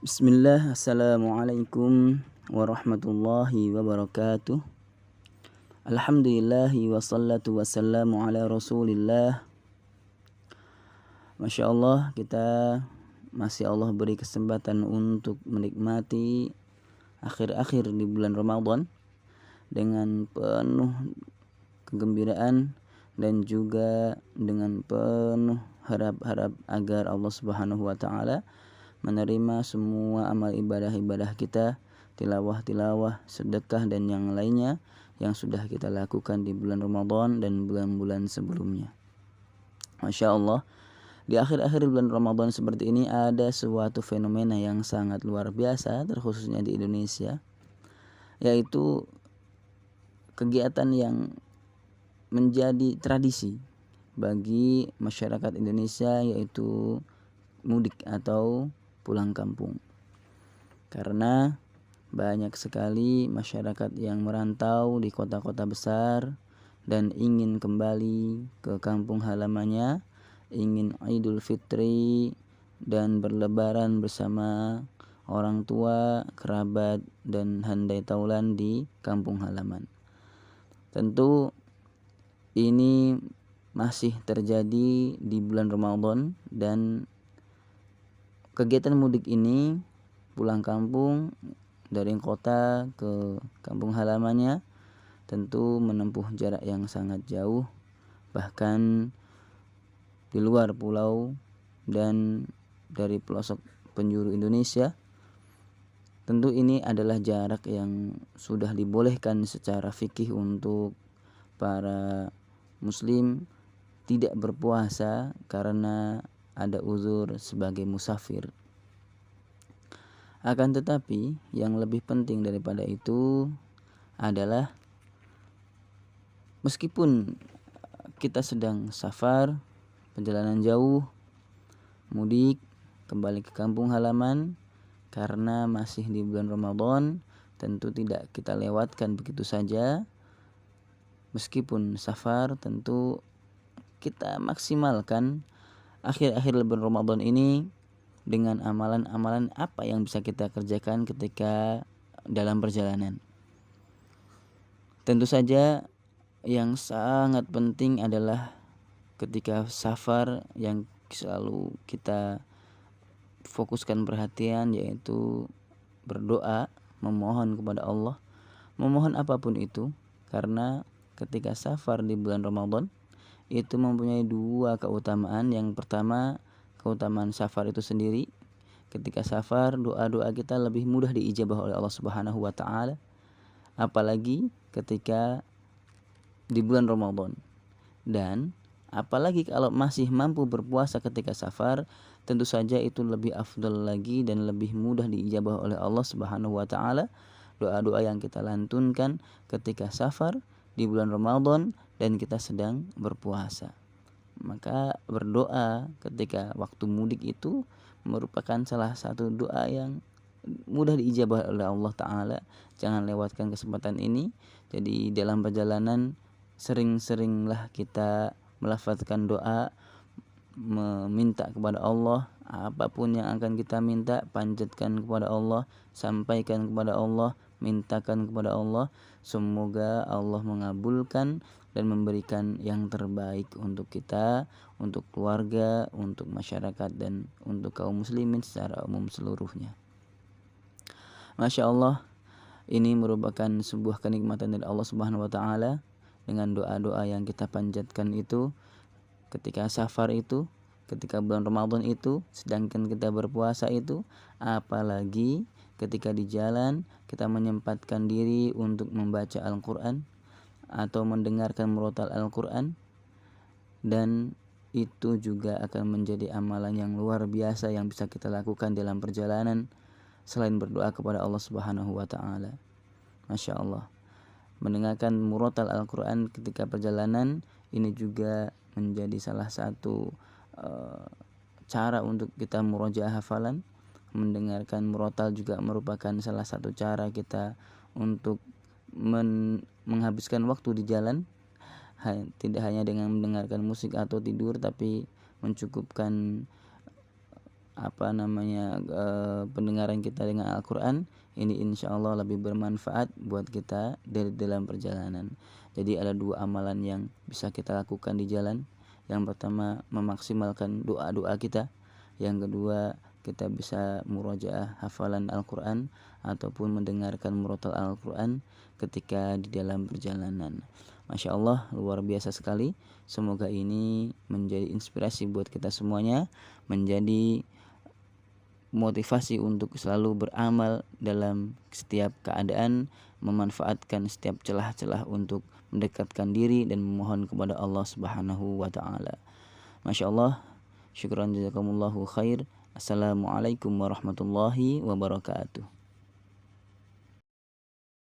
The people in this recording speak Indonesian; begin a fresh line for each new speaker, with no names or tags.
Bismillah, Assalamualaikum warahmatullahi wabarakatuh. Alhamdulillahi wassalatu wassalamu ala rasulillah. Masya Allah, kita masih Allah beri kesempatan untuk menikmati akhir-akhir di bulan Ramadan dengan penuh kegembiraan dan juga dengan penuh harap-harap agar Allah Subhanahu wa taala menerima semua amal ibadah-ibadah kita, tilawah-tilawah, sedekah dan yang lainnya yang sudah kita lakukan di bulan Ramadan dan bulan-bulan sebelumnya. Masya Allah, di akhir-akhir bulan Ramadan seperti ini ada suatu fenomena yang sangat luar biasa, terkhususnya di Indonesia, yaitu kegiatan yang menjadi tradisi bagi masyarakat Indonesia, yaitu mudik atau pulang kampung. Karena banyak sekali masyarakat yang merantau di kota-kota besar dan ingin kembali ke kampung halamannya, ingin Idul Fitri dan berlebaran bersama orang tua, kerabat dan handai taulan di kampung halaman. Tentu ini masih terjadi di bulan Ramadan, dan kegiatan mudik ini, pulang kampung dari kota ke kampung halamannya, tentu menempuh jarak yang sangat jauh, bahkan di luar pulau dan dari pelosok penjuru Indonesia. Tentu ini adalah jarak yang sudah dibolehkan secara fikih untuk para muslim tidak berpuasa karena ada uzur sebagai musafir. Akan tetapi yang lebih penting daripada itu adalah meskipun kita sedang safar, perjalanan jauh, mudik, kembali ke kampung halaman, karena masih di bulan Ramadan, tentu tidak kita lewatkan begitu saja. Meskipun safar, tentu kita maksimalkan akhir-akhir bulan Ramadan ini dengan amalan-amalan apa yang bisa kita kerjakan ketika dalam perjalanan. Tentu saja yang sangat penting adalah ketika safar yang selalu kita fokuskan perhatian, yaitu berdoa, memohon kepada Allah, memohon apapun itu. Karena ketika safar di bulan Ramadan itu mempunyai dua keutamaan. Yang pertama, keutamaan safar itu sendiri. Ketika safar, doa-doa kita lebih mudah diijabah oleh Allah Subhanahu wa taala, apalagi ketika di bulan Ramadan. Dan apalagi kalau masih mampu berpuasa ketika safar, tentu saja itu lebih afdal lagi dan lebih mudah diijabah oleh Allah Subhanahu wa taala doa-doa yang kita lantunkan ketika safar di bulan Ramadan dan kita sedang berpuasa. Maka berdoa ketika waktu mudik itu merupakan salah satu doa yang mudah diijabah oleh Allah Ta'ala. Jangan lewatkan kesempatan ini. Jadi dalam perjalanan sering-seringlah kita melafazkan doa, meminta kepada Allah. Apapun yang akan kita minta, panjatkan kepada Allah, sampaikan kepada Allah, mintakan kepada Allah. Semoga Allah mengabulkan dan memberikan yang terbaik untuk kita, untuk keluarga, untuk masyarakat, dan untuk kaum muslimin secara umum seluruhnya. Masya Allah, ini merupakan sebuah kenikmatan dari Allah Subhanahu wa taala dengan doa-doa yang kita panjatkan itu ketika safar itu, ketika bulan Ramadan itu, sedangkan kita berpuasa itu, apalagi ketika di jalan kita menyempatkan diri untuk membaca Al-Quran atau mendengarkan murotal Al-Quran, dan itu juga akan menjadi amalan yang luar biasa yang bisa kita lakukan dalam perjalanan selain berdoa kepada Allah Subhanahu wa taala. Masya Allah, mendengarkan murotal Al-Quran ketika perjalanan ini juga menjadi salah satu cara untuk kita murojaah hafalan. Mendengarkan murotal juga merupakan salah satu cara kita untuk menghabiskan waktu di jalan. Tidak hanya dengan mendengarkan musik atau tidur, tapi mencukupkan pendengaran kita dengan Al-Quran ini insya Allah lebih bermanfaat buat kita dari dalam perjalanan. Jadi ada 2 amalan yang bisa kita lakukan di jalan. Yang pertama memaksimalkan doa-doa kita. Yang kedua kita bisa murojaah hafalan Al-Quran ataupun mendengarkan murotal Al-Quran ketika di dalam perjalanan. Masya Allah, luar biasa sekali. Semoga ini menjadi inspirasi buat kita semuanya, menjadi motivasi untuk selalu beramal dalam setiap keadaan, memanfaatkan setiap celah-celah untuk mendekatkan diri dan memohon kepada Allah Subhanahu wa taala. Masya Allah, syukran jazakumullahu khair. Assalamualaikum warahmatullahi wabarakatuh.